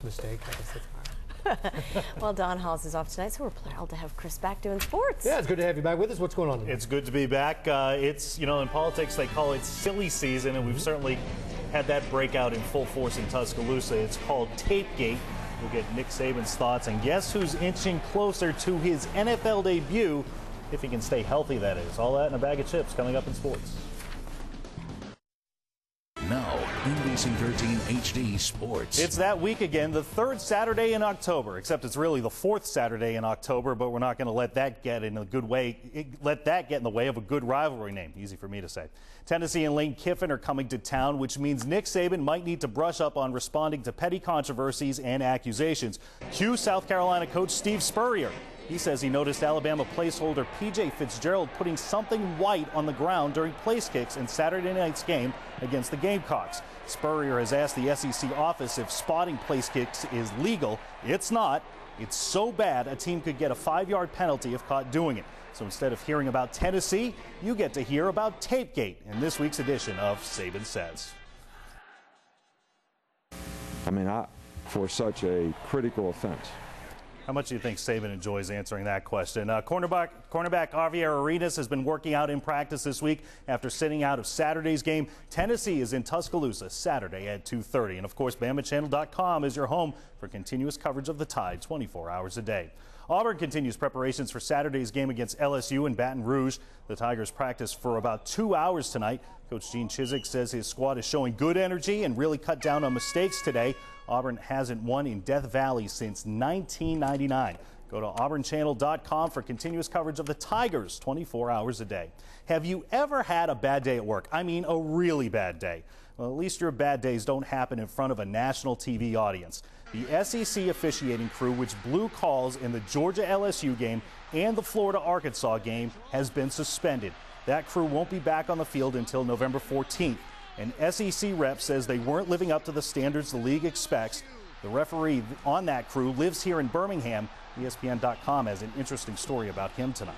mistake. I guess that's Well, Don Halls is off tonight, so we're proud to have Chris back doing sports. Yeah, it's good to have you back with us. What's going on today? It's good to be back. It's, you know, in politics they call it silly season, and we've certainly had that breakout in full force in Tuscaloosa. It's called Tapegate. We'll get Nick Saban's thoughts, and guess who's inching closer to his NFL debut, if he can stay healthy, that is. All that in a bag of chips coming up in sports. Now, NBC 13 HD Sports. It's that week again, the third Saturday in October, except it's really the fourth Saturday in October, but we're not going to let that get in a good way, let that get in the way of a good rivalry name. Easy for me to say. Tennessee and Lane Kiffin are coming to town, which means Nick Saban might need to brush up on responding to petty controversies and accusations. Cue South Carolina coach Steve Spurrier. He says he noticed Alabama placeholder P.J. Fitzgerald putting something white on the ground during place kicks in Saturday night's game against the Gamecocks. Spurrier has asked the SEC office if spotting place kicks is legal. It's not. It's so bad a team could get a 5-yard penalty if caught doing it. So instead of hearing about Tennessee, you get to hear about Tapegate in this week's edition of Saban Says. I mean, for such a critical offense. How much do you think Saban enjoys answering that question? Cornerback Javier Arenas has been working out in practice this week after sitting out of Saturday's game. Tennessee is in Tuscaloosa Saturday at 2:30. And, of course, BamaChannel.com is your home for continuous coverage of the Tide 24 hours a day. Auburn continues preparations for Saturday's game against LSU in Baton Rouge. The Tigers practice for about 2 hours tonight. Coach Gene Chizik says his squad is showing good energy and really cut down on mistakes today. Auburn hasn't won in Death Valley since 1999. Go to auburnchannel.com for continuous coverage of the Tigers 24 hours a day. Have you ever had a bad day at work? I mean, a really bad day. Well, at least your bad days don't happen in front of a national TV audience. The SEC officiating crew, which blew calls in the Georgia-LSU game and the Florida-Arkansas game, has been suspended. That crew won't be back on the field until November 14th. An SEC rep says they weren't living up to the standards the league expects. The referee on that crew lives here in Birmingham. ESPN.com has an interesting story about him tonight.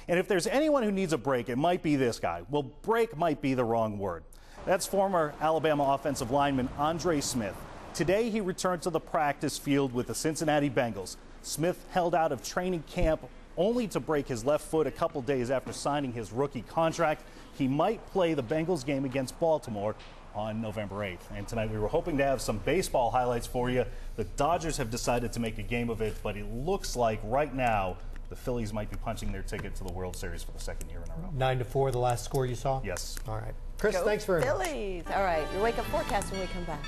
And if there's anyone who needs a break, it might be this guy. Well, break might be the wrong word. That's former Alabama offensive lineman Andre Smith. Today he returned to the practice field with the Cincinnati Bengals. Smith held out of training camp only to break his left foot a couple days after signing his rookie contract. He might play the Bengals game against Baltimore on November 8th. And tonight we were hoping to have some baseball highlights for you. The Dodgers have decided to make a game of it, but it looks like right now the Phillies might be punching their ticket to the World Series for the second year in a row. 9-4, the last score you saw? Yes. All right. Chris, Go thanks very much. Phillies. All right, your wake-up forecast when we come back.